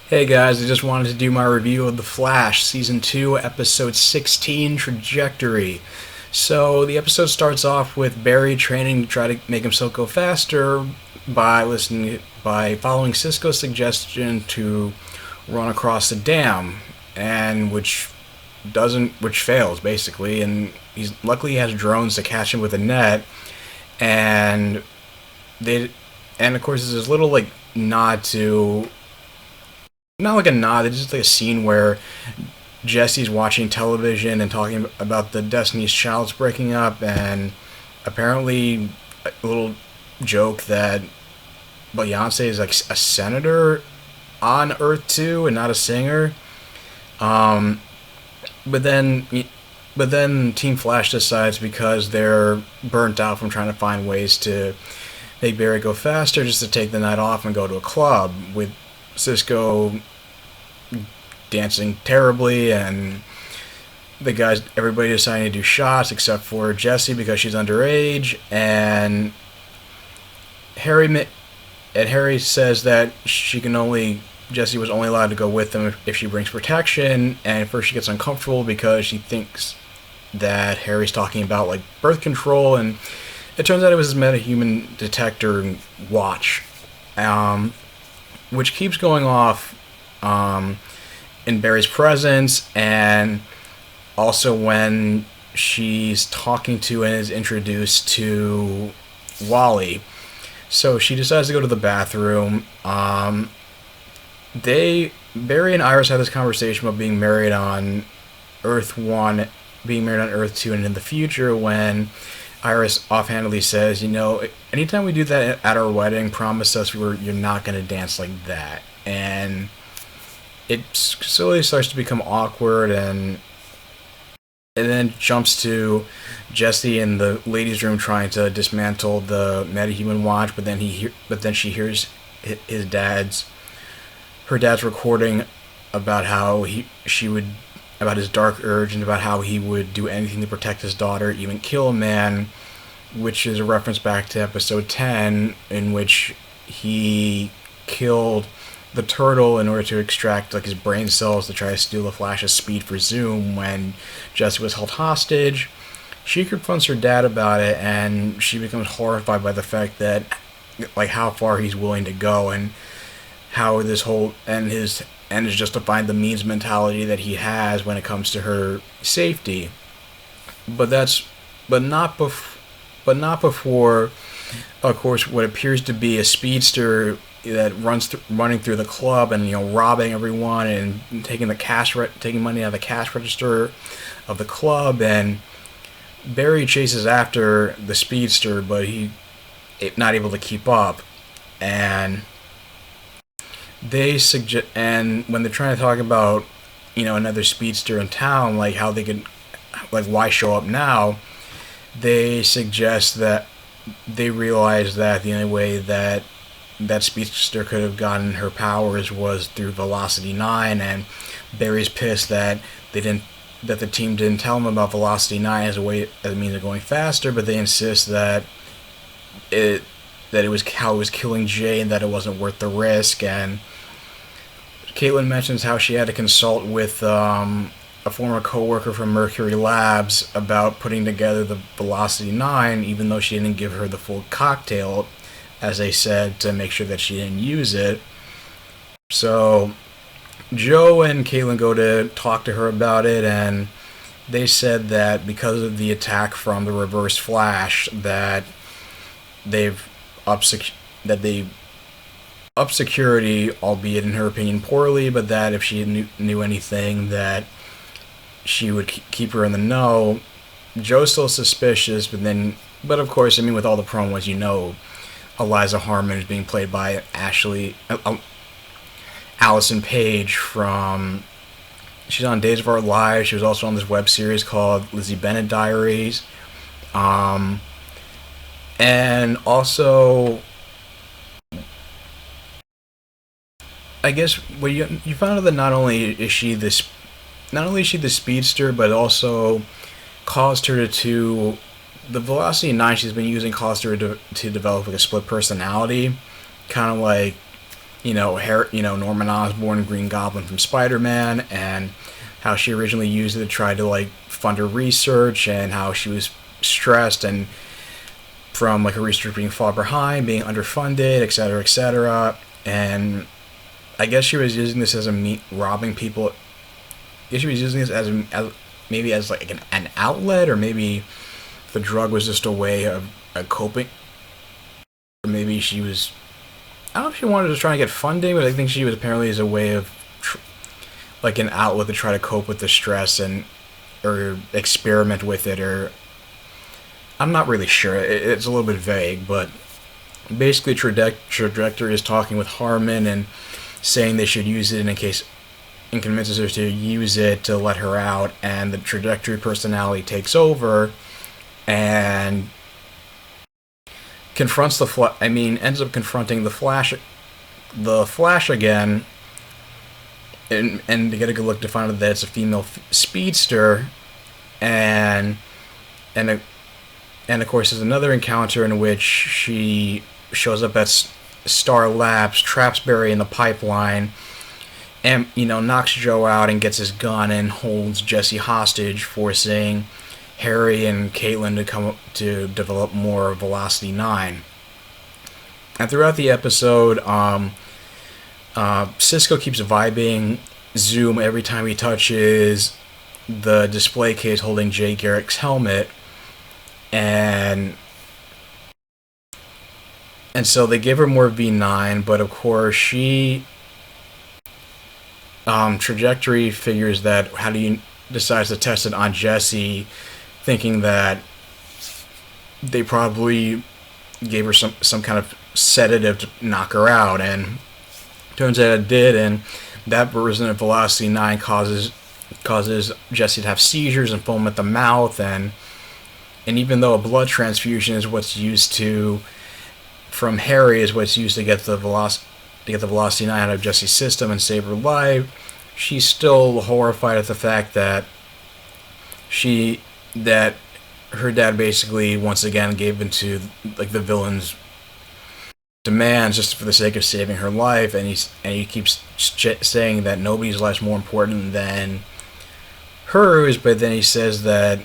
Hey guys, I just wanted to do my review of The Flash, Season 2, Episode 16, Trajectory. So, the episode starts off with Barry training to try to make himself go faster by following Cisco's suggestion to run across the dam, and which fails basically, and he's luckily he has drones to catch him with a net, and they and of course there's this little nod to not like a nod, it's just like a scene where Jesse's watching television and talking about the Destiny's Child's breaking up, and apparently a little joke that Beyonce is like a senator on Earth 2 and not a singer. Um, but then, but then Team Flash decides because they're burnt out from trying to find ways to make Barry go faster, just to take the night off and go to a club with Cisco dancing terribly, and everybody deciding to do shots except for Jesse because she's underage, and Harry Harry says that Jesse was only allowed to go with them if she brings protection, and at first she gets uncomfortable because she thinks that Harry's talking about like birth control, and it turns out it was his metahuman detector watch, which keeps going off in Barry's presence, and also when she's talking to and is introduced to Wally. So she decides to go to the bathroom. Barry and Iris have this conversation about being married on Earth 1, being married on Earth 2, and in the future when Iris offhandedly says, anytime we do that at our wedding, promise us you're not going to dance like that. And it slowly starts to become awkward, and then jumps to Jesse in the ladies' room trying to dismantle the metahuman watch, but then she hears her dad's recording about about his dark urge and about how he would do anything to protect his daughter, even kill a man, which is a reference back to episode 10, in which he killed the turtle in order to extract his brain cells to try to steal the Flash's speed for Zoom when Jesse was held hostage. She confronts her dad about it, and she becomes horrified by the fact that how far he's willing to go, and how this whole and his and is justifying the means mentality that he has when it comes to her safety. But that's but not bef- but not before, of course, what appears to be a speedster that running through the club and robbing everyone and taking taking money out of the cash register of the club, and Barry chases after the speedster, but he not able to keep up, and when they're trying to talk about another speedster in town, like how they could why show up now, they suggest that they realize that the only way that speedster could have gotten her powers was through Velocity 9, and Barry's pissed that the team didn't tell him about Velocity 9 as a means of going faster, but they insist that it was how it was killing Jay and that it wasn't worth the risk. And Caitlin mentions how she had to consult with a former coworker from Mercury Labs about putting together the Velocity 9, even though she didn't give her the full cocktail, as they said, to make sure that she didn't use it. So Joe and Caitlin go to talk to her about it, and they said that because of the attack from the Reverse Flash, that they've they up security, albeit in her opinion poorly, but that if she knew anything, that she would keep her in the know. Joe's still suspicious, but of course, with all the promos, Eliza Harmon is being played by Allison Page she's on Days of Our Lives. She was also on this web series called Lizzie Bennett Diaries. And also, I guess you found out that not only is she the speedster, but also caused her to the Velocity 9 she's been using caused her to develop a split personality, kind of like Norman Osborn, Green Goblin from Spider-Man, and how she originally used it to try to like fund her research, and how she was stressed and from like her research being far behind, being underfunded, etc., etc. And I guess she was using this as robbing people. I guess she was using this as maybe as like an outlet, or maybe the drug was just a way of coping. Or maybe she was, I don't know if she wanted to try and get funding, but I think she was apparently as a way of like an outlet to try to cope with the stress and or experiment with it, or I'm not really sure. It's a little bit vague, but basically Trajectory is talking with Harmon and saying they should use it in case, and convinces her to use it to let her out, and the Trajectory personality takes over and confronts ends up confronting the Flash again, and to get a good look to find out that it's a female speedster, and of course there's another encounter in which she shows up at Star Labs, traps Barry in the pipeline, and knocks Joe out and gets his gun and holds Jesse hostage, forcing Harry and Caitlin to come up to develop more Velocity 9. And throughout the episode, Cisco keeps vibing Zoom every time he touches the display case holding Jay Garrick's helmet, and so they give her more V9, but of course Trajectory figures that decides to test it on Jesse, thinking that they probably gave her some kind of sedative to knock her out, and turns out it did, and that version of Velocity 9 causes Jesse to have seizures and foam at the mouth, and even though a blood transfusion is what's used from Harry is what's used to get the Velocity 9 out of Jesse's system and save her life, she's still horrified at the fact that her dad basically once again gave into like the villain's demands just for the sake of saving her life, and he keeps saying that nobody's life's more important than hers, but then he says that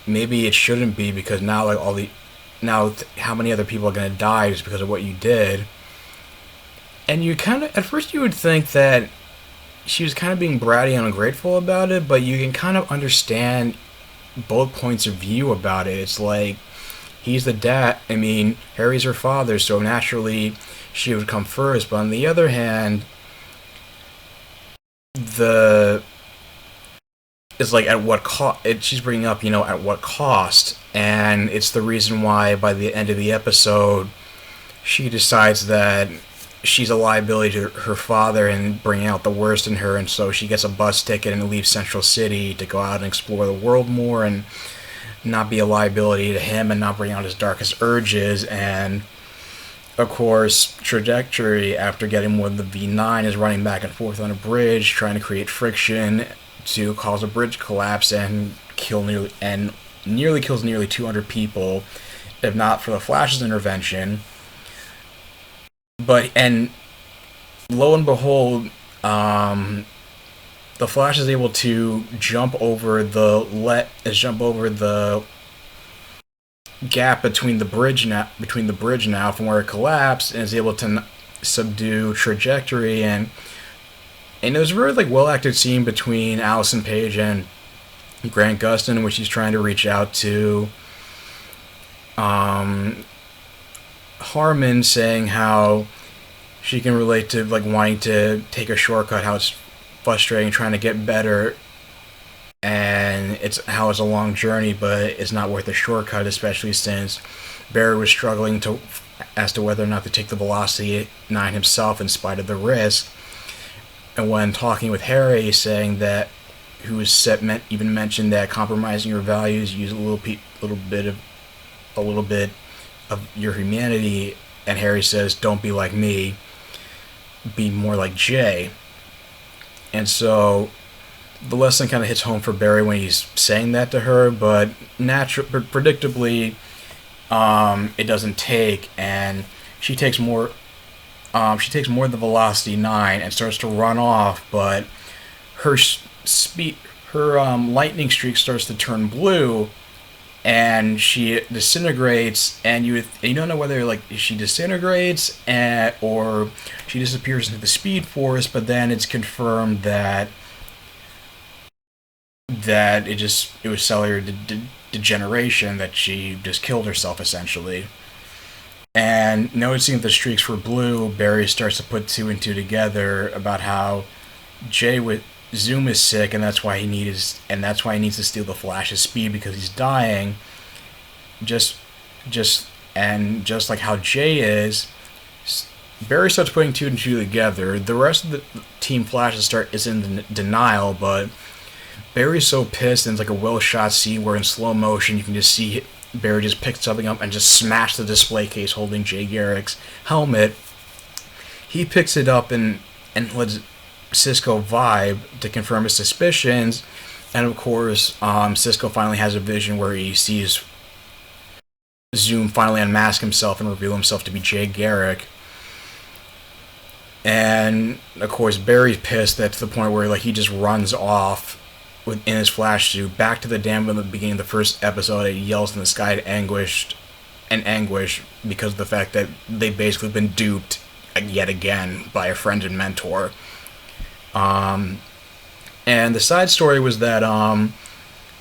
maybe it shouldn't be, because now how many other people are going to die just because of what you did. And you kind of, at first you would think that she was kind of being bratty and ungrateful about it, but you can kind of understand both points of view about it. It's like, he's the dad, Harry's her father, so naturally she would come first, but on the other hand, it's like at what cost, she's bringing up, at what cost, and it's the reason why by the end of the episode, she decides that she's a liability to her father and bringing out the worst in her, and so she gets a bus ticket and leaves Central City to go out and explore the world more and not be a liability to him and not bring out his darkest urges. And of course, Trajectory, after getting more than the V9, is running back and forth on a bridge, trying to create friction to cause a bridge collapse and nearly kills nearly 200 people, if not for the Flash's intervention. And lo and behold, the Flash is able to jump over the gap between the bridge now from where it collapsed, and is able to subdue Trajectory, and it was a very well acted scene between Allison Page and Grant Gustin, in which he's trying to reach out to Harmon, saying how she can relate to wanting to take a shortcut, how it's frustrating trying to get better, and it's a long journey, but it's not worth the shortcut, especially since Barry was struggling as to whether or not to take the Velocity 9 himself in spite of the risk. And when talking with Harry, saying that, even mentioned that compromising your values, use a little bit of your humanity, and Harry says, "Don't be like me, be more like Jay." And so the lesson kind of hits home for Barry when he's saying that to her, but predictably, it doesn't take, and she takes more she takes more than velocity 9 and starts to run off, but her speed, her lightning streak starts to turn blue, and she disintegrates. And you don't know whether like she disintegrates or she disappears into the Speed Force. But then it's confirmed that it was cellular degeneration, that she just killed herself essentially. And noticing the streaks were blue, Barry starts to put two and two together about how Jay with Zoom is sick, and that's why he needs to steal the Flash's speed because he's dying. Just just just like how Jay is, Barry starts putting two and two together. The rest of the Team Flash is in denial, but Barry's so pissed, and it's like a well shot scene where in slow motion you can just see Barry just pick something up and just smash the display case holding Jay Garrick's helmet. He picks it up and lets Cisco vibe to confirm his suspicions, and of course, Cisco finally has a vision where he sees Zoom finally unmask himself and reveal himself to be Jay Garrick. And of course, Barry's pissed. That's the point where like he just runs off in his flash suit back to the dam at the beginning of the first episode. He yells in the sky in anguish because of the fact that they've basically been duped yet again by a friend and mentor. And the side story was that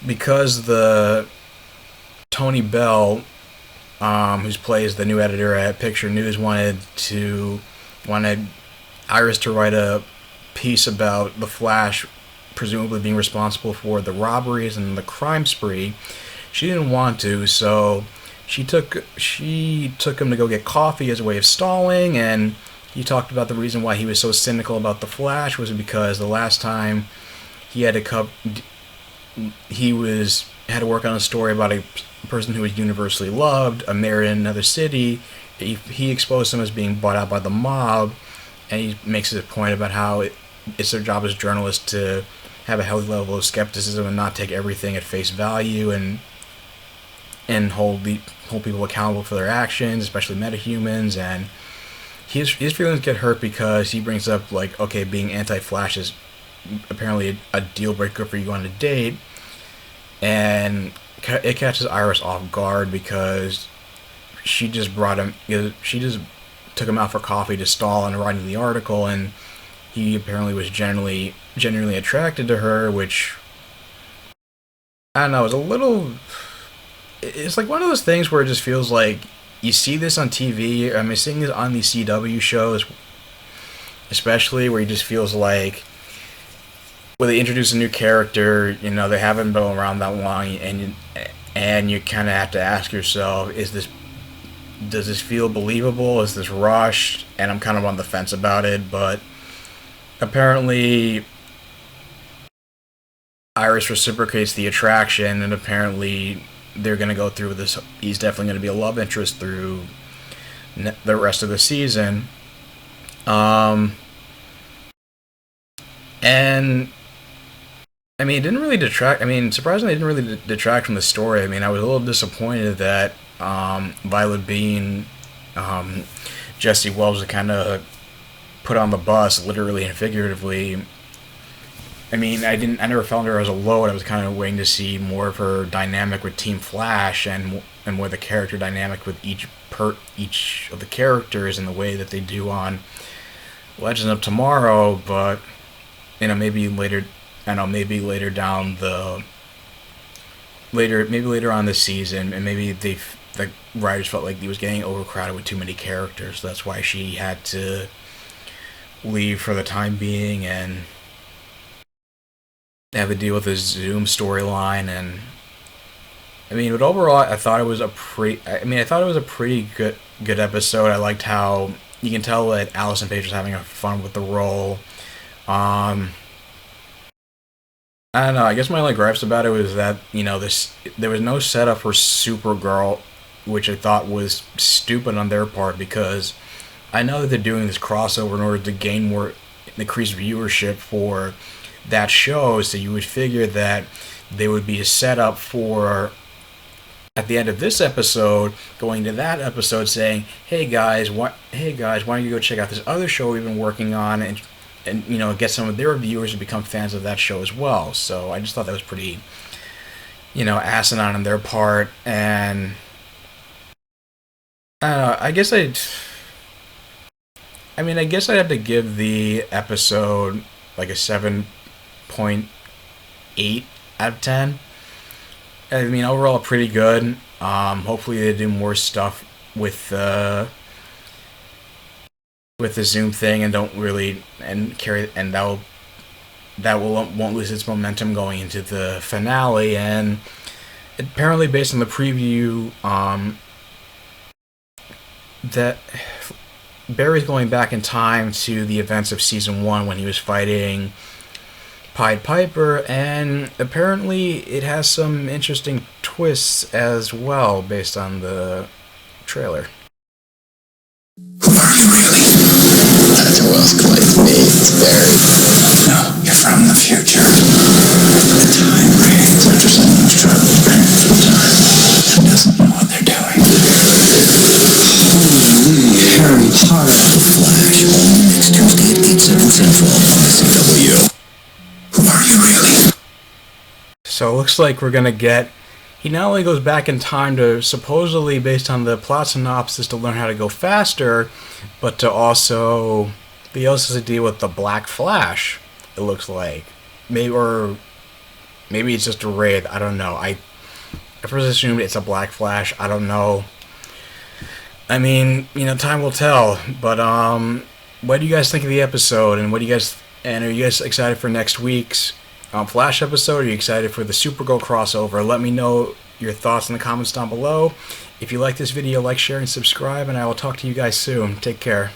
because the Tony Bell, who plays the new editor at Picture News, wanted Iris to write a piece about the Flash presumably being responsible for the robberies and the crime spree. She didn't want to, so she took him to go get coffee as a way of stalling, and he talked about the reason why he was so cynical about the Flash was because the last time he had to work on a story about a person who was universally loved, a mayor in another city. He exposed him as being bought out by the mob, and he makes a point about how it's their job as journalists to have a healthy level of skepticism and not take everything at face value, and hold people accountable for their actions, especially metahumans. And his feelings get hurt because he brings up like, okay, being anti-Flash is apparently a deal breaker for you on a date, and it catches Iris off guard because she just took him out for coffee to stall on writing the article, and he apparently was genuinely attracted to her, which I don't know, it's like one of those things where it just feels like you see this on TV. I mean, seeing this on these CW shows, especially, where it just feels like when they introduce a new character, they haven't been around that long, and you kind of have to ask yourself, does this feel believable? Is this rushed? And I'm kind of on the fence about it, but apparently Iris reciprocates the attraction, and apparently they're going to go through this. He's definitely going to be a love interest through the rest of the season. And I mean, it didn't really detract. I mean, surprisingly, it didn't really detract from the story. I mean, I was a little disappointed that Violet Bean, Jesse Wells, kind of put on the bus, literally and figuratively. I mean, I never felt her as a load. I was kind of waiting to see more of her dynamic with Team Flash, and more the character dynamic with each of the characters in the way that they do on Legends of Tomorrow. But maybe later. I know, maybe later on this season, and maybe the writers felt like he was getting overcrowded with too many characters. So that's why she had to leave for the time being and have to deal with this Zoom storyline. And I mean, but overall, I thought it was a pretty good episode. I liked how you can tell that Allison Page was having fun with the role. I don't know. I guess my only gripes about it was that there was no setup for Supergirl, which I thought was stupid on their part, because I know that they're doing this crossover in order to gain more increased viewership for that show. So you would figure that they would be a setup for at the end of this episode, going to that episode, saying, "Hey guys, why don't you go check out this other show we've been working on, and you know, get some of their viewers to become fans of that show as well." So I just thought that was pretty, you know, asinine on their part, and I don't know. I guess I'd have to give the episode like a 7.8 out of 10. I mean, overall, pretty good. Hopefully, they do more stuff with the Zoom thing, and don't really won't lose its momentum going into the finale. And apparently, based on the preview, that Barry's going back in time to the events of season 1 when he was fighting Pied Piper, and apparently it has some interesting twists as well based on the trailer. Who are you really? That's who else claims me. It's Barry. No, you're from the future. The time reigns after someone's traveled back through time and doesn't know what they're doing. Harry Potter. The Flash. Only next Tuesday at 8, 7 Central on the CW. Who are you really? So it looks like we're gonna get. He not only goes back in time to supposedly, based on the plot synopsis, to learn how to go faster, but to also he also has to deal with the Black Flash. It looks like maybe it's just a Wraith. I don't know. I first assumed it's a Black Flash. I don't know. I mean, you know, time will tell. But what do you guys think of the episode? And are you guys excited for next week's Flash episode? Are you excited for the Supergirl crossover? Let me know your thoughts in the comments down below. If you like this video, like, share, and subscribe, and I will talk to you guys soon. Take care.